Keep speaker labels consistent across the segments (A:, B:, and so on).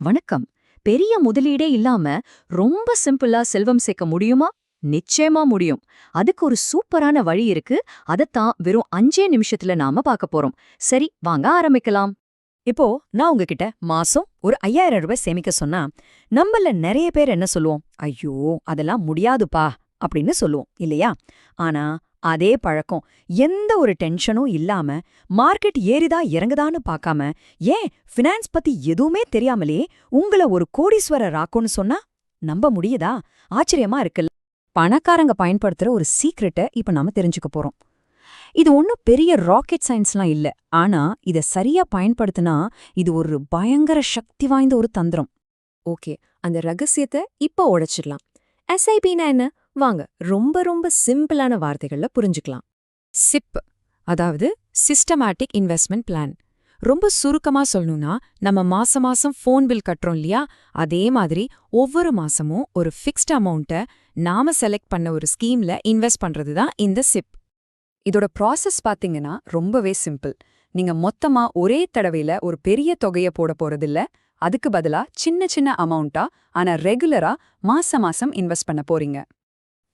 A: வணக்கம். பெரிய முதலீடே இல்லாம ரொம்ப சிம்பிளா செல்வம் சேர்க்க முடியுமா? நிச்சயமா முடியும். அதுக்கு ஒரு சூப்பரான வழி இருக்கு. அதத்தான் வெறும் 5 நிமிஷத்துல நாம பார்க்க போறோம். சரி, வாங்க ஆரம்பிக்கலாம்.
B: இப்போ நான் உங்ககிட்ட மாசம் ஒரு 5000 ரூபாய் சேமிக்க சொன்னா நம்மள நிறைய பேர் என்ன சொல்லுவோம்? ஐயோ, அதெல்லாம் முடியாதுப்பா அப்படின்னு சொல்லுவோம் இல்லையா? ஆனா அதே பழக்கம் எந்த ஒரு டென்ஷனும் இல்லாம மார்க்கெட் ஏறிதா இறங்குதான்னு பார்க்காம ஏன் ஃபினான்ஸ் பத்தி எதுவுமே தெரியாமலே உங்கள ஒரு கோடீஸ்வரர் ஆக்கும்னு சொன்னா நம்ப முடியுதா? ஆச்சரியமா இருக்குல்ல. பணக்காரங்க பயன்படுத்துற ஒரு சீக்ரெட்டை இப்ப நாம தெரிஞ்சுக்க போறோம். இது ஒன்னும் பெரிய ராக்கெட் சயின்ஸ்லாம் இல்ல. ஆனா இத சரியா பயன்படுத்தினா இது ஒரு பயங்கர சக்தி வாய்ந்த ஒரு தந்திரம்.
C: ஓகே, அந்த ரகசியத்தை இப்போ உடைச்சிடலாம். எஸ்ஐபினா என்ன? வாங்க, ரொம்ப ரொம்ப சிம்பிளான வார்த்தைகள்ல புரிஞ்சுக்கலாம். சிப், அதாவது சிஸ்டமேட்டிக் இன்வெஸ்ட்மெண்ட் பிளான். ரொம்ப சுருக்கமா சொல்லணும்னா, நம்ம மாசம் மாசம் ஃபோன் பில் கட்டுறோம் இல்லையா, அதே மாதிரி ஒவ்வொரு மாசமும் ஒரு ஃபிக்ஸ்ட் அமௌண்ட்டை நாம செலக்ட் பண்ண ஒரு ஸ்கீம்ல இன்வெஸ்ட் பண்றது தான் இந்த சிப். இதோட ப்ராசஸ் பாத்தீங்கன்னா ரொம்பவே சிம்பிள். நீங்க மொத்தமா ஒரே தடவையில ஒரு பெரிய தொகையை போட போறதில்ல. அதுக்கு பதிலா சின்ன சின்ன அமௌண்ட்டா ஆனா ரெகுலரா மாசம் மாசம் இன்வெஸ்ட் பண்ண போறீங்க.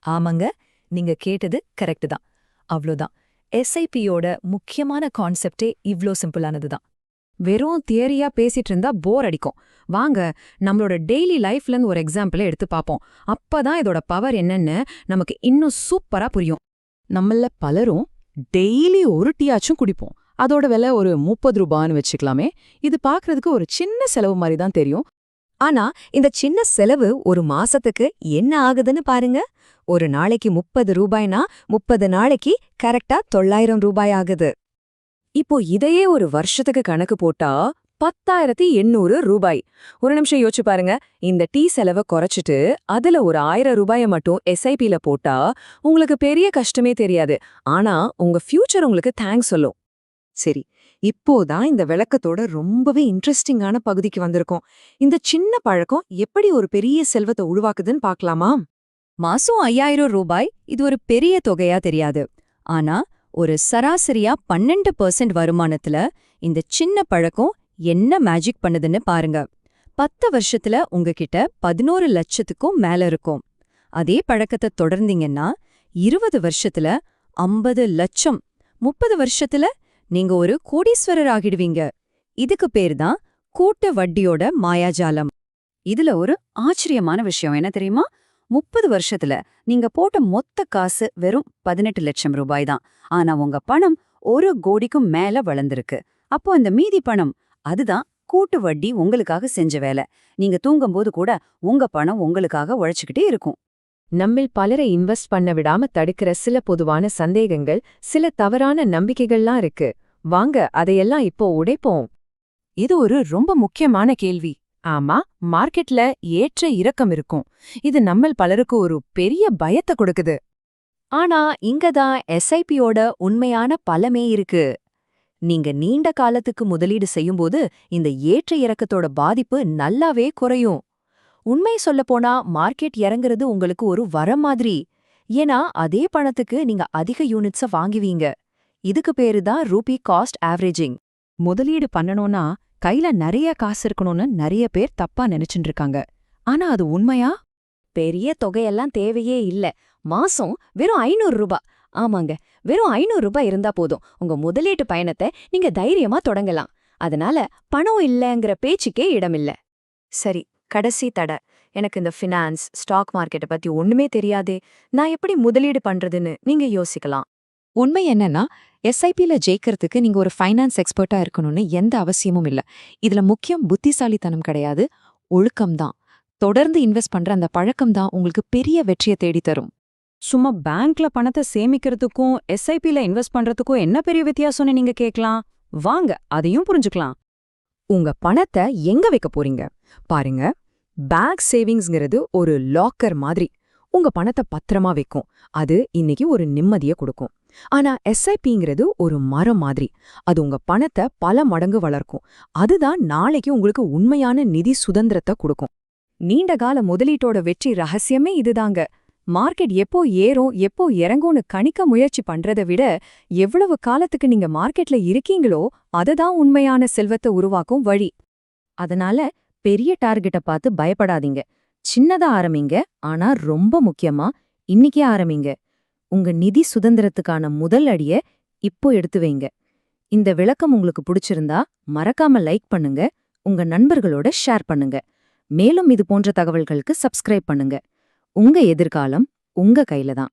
B: ஆமாங்க, நீங்க கேட்டது கரெக்ட் தான். அவ்வளோதான். எஸ்ஐபியோட முக்கியமான கான்செப்டே இவ்ளோ சிம்பிளானது தான். வெறும் தியரியா பேசிட்டு இருந்தா போர் அடிக்கும். வாங்க, நம்மளோட டெய்லி லைஃப்லேருந்து ஒரு எக்ஸாம்பிளை எடுத்து பார்ப்போம். அப்பதான் இதோட பவர் என்னன்னு நமக்கு இன்னும் சூப்பரா புரியும்.
D: நம்மள பலரும் டெய்லி ஒரு டீயாச்சும் குடிப்போம். அதோட விலை ஒரு 30 ரூபான்னு வச்சுக்கலாமே. இது பார்க்கறதுக்கு ஒரு சின்ன செலவு மாதிரி தான் தெரியும்.
B: ஆனா இந்த சின்ன செலவு ஒரு மாசத்துக்கு என்ன ஆகுதுன்னு பாருங்க. ஒரு நாளைக்கு 30 ரூபாய்னா 30 நாளைக்கு கரெக்டா 900 ரூபாய் ஆகுது.
C: இப்போ இதையே ஒரு வருஷத்துக்கு கணக்கு போட்டா 10,800 ரூபாய். ஒரு நிமிஷம் யோசிச்சு பாருங்க. இந்த டீ செலவை குறைச்சிட்டு அதுல ஒரு 1000 ரூபாயை மட்டும் எஸ்ஐபில போட்டா உங்களுக்கு பெரிய கஷ்டமே தெரியாது. ஆனா உங்க ஃபியூச்சர் உங்களுக்கு தேங்க்ஸ் சொல்லும். சரி, இப்போதான் இந்த விளக்கத்தோட ரொம்பவே இன்ட்ரெஸ்டிங்கான பகுதிக்கு வந்திருக்கோம். இந்த சின்ன பழக்கம் எப்படி ஒரு பெரிய செல்வத்தை உருவாக்குதுன்னு பார்க்கலாமா?
B: மாசம் 5000 ரூபாய் இது ஒரு பெரிய தொகையா தெரியாது. ஆனா ஒரு சராசரியா 12% வருமானத்துல இந்த சின்ன பழக்கம் என்ன மேஜிக் பண்ணுதுன்னு பாருங்க. 10 வருஷத்துல உங்ககிட்ட 11 லட்சத்துக்கும் மேல இருக்கும். அதே பழக்கத்தை தொடர்ந்தீங்கன்னா 20 வருஷத்துல 50 லட்சம், 30 வருஷத்துல நீங்க ஒரு கோடீஸ்வரர் ஆகிடுவீங்க. இதுக்கு பேர் தான் கூட்டு வட்டியோட மாயாஜாலம்.
A: இதுல ஒரு ஆச்சரியமான விஷயம் என்ன தெரியுமா? 30 வருஷத்துல நீங்க போட்ட மொத்த காசு வெறும் 18 லட்சம் ரூபாய் தான். ஆனா உங்க பணம் 1 கோடிக்கும் மேல வளர்ந்திருக்கு. அப்போ அந்த மீதி பணம், அதுதான் கூட்டு வட்டி உங்களுக்காக செஞ்ச வேலை. நீங்க தூங்கும்போது கூட உங்க பணம் உங்களுக்காக உழைச்சுக்கிட்டே இருக்கும்.
C: நம்மில் பலரை இன்வெஸ்ட் பண்ண விடாம தடுக்கிற சில பொதுவான சந்தேகங்கள், சில தவறான நம்பிக்கைகள்லாம் இருக்கு. வாங்க, அதையெல்லாம் இப்போ உடைப்போம்.
D: இது ஒரு ரொம்ப முக்கியமான கேள்வி. ஆமா, மார்க்கெட்ல ஏற்ற இறக்கம் இருக்கும். இது நம்மள் பலருக்கு ஒரு பெரிய பயத்தை கொடுக்குது.
B: ஆனா இங்கதான் எஸ்ஐபியோட உண்மையான பலமே இருக்கு. நீங்க நீண்ட காலத்துக்கு முதலீடு செய்யும்போது இந்த ஏற்ற இறக்கத்தோட பாதிப்பு நல்லாவே குறையும். உண்மை சொல்லப்போனா மார்க்கெட் இறங்குறது உங்களுக்கு ஒரு வரம் மாதிரி. ஏன்னா அதே பணத்துக்கு நீங்க அதிக யூனிட்ஸ வாங்குவீங்க. இதுக்கு பேரு தான் ரூபி காஸ்ட் ஆவரேஜிங்.
D: முதலீடு பண்ணணும்னா கையில நிறைய காசு இருக்கணும்னு நிறைய பேர் தப்பா நினைச்சுட்டு இருக்காங்க. ஆனா அது உண்மையா?
B: பெரிய தொகையெல்லாம் தேவையே இல்ல. மாசம் வெறும் 500 ரூபாய். ஆமாங்க, வெறும் 500 ரூபாய் இருந்தா போதும். உங்க முதலீட்டு பயணத்தை நீங்க தைரியமா தொடங்கலாம். அதனால பணம் இல்லங்கிற பேச்சுக்கே இடமில்ல. சரி, கடைசி தடை. எனக்கு இந்த ஃபினான்ஸ், ஸ்டாக் மார்க்கெட்டை பத்தி ஒண்ணுமே தெரியாதே, நான் எப்படி முதலீடு பண்றதுன்னு நீங்க யோசிக்கலாம்.
C: உண்மை என்னன்னா, எஸ்ஐபில ஜெயிக்கிறதுக்கு நீங்க ஒரு ஃபைனான்ஸ் எக்ஸ்பர்ட்டா இருக்கணும்னு எந்த அவசியமும் இல்ல. இதுல முக்கியம் புத்திசாலித்தனம் கிடையாது, ஒழுக்கம்தான். தொடர்ந்து இன்வெஸ்ட் பண்ற அந்த பழக்கம் தான் உங்களுக்கு பெரிய வெற்றியை தேடி தரும்.
B: சும்மா பேங்க்ல பணத்தை சேமிக்கிறதுக்கும் எஸ்ஐபில இன்வெஸ்ட் பண்றதுக்கும் என்ன பெரிய வித்தியாசம்னு நீங்க கேட்கலாம். வாங்க, அதையும் புரிஞ்சுக்கலாம். உங்க பணத்தை எங்க வைக்க போறீங்க பாருங்க. பேங்க் சேவிங்ஸ்ங்கிறது ஒரு லாக்கர் மாதிரி. உங்க பணத்தை பத்திரமா வைக்கும். அது இன்னைக்கு ஒரு நிம்மதியை கொடுக்கும். ஆனா எஸ்ஐபிங்கிறது ஒரு மரம் மாதிரி. அது உங்க பணத்தை பல மடங்கு வளர்க்கும். அதுதான் நாளைக்கு உங்களுக்கு உண்மையான நிதி சுதந்திரத்தை கொடுக்கும். நீண்டகால முதலீட்டோட வெற்றி ரகசியமே இதுதாங்க. மார்க்கெட் எப்போ ஏறும் எப்போ இறங்கும்னு கணிக்க முயற்சி பண்றதை விட எவ்வளவு காலத்துக்கு நீங்க மார்க்கெட்ல இருக்கீங்களோ அதுதான் உண்மையான செல்வத்தை உருவாக்கும் வழி. அதனால
C: பெரிய டார்கெட்டை பார்த்து பயப்படாதீங்க. சின்னதா ஆரம்பிங்க, ஆனா ரொம்ப முக்கியமா இன்னிக்கே ஆரம்பிங்க. உங்க நிதி சுதந்திரத்துக்கான முதல் அடிய இப்போ எடுத்து வைங்க. இந்த விளக்கம் உங்களுக்கு பிடிச்சிருந்தா மறக்காம லைக் பண்ணுங்க, உங்க நண்பர்களோட ஷேர் பண்ணுங்க. மேலும் இது போன்ற தகவல்களுக்கு சப்ஸ்கிரைப் பண்ணுங்க. உங்க எதிர்காலம் உங்க கையில தான்.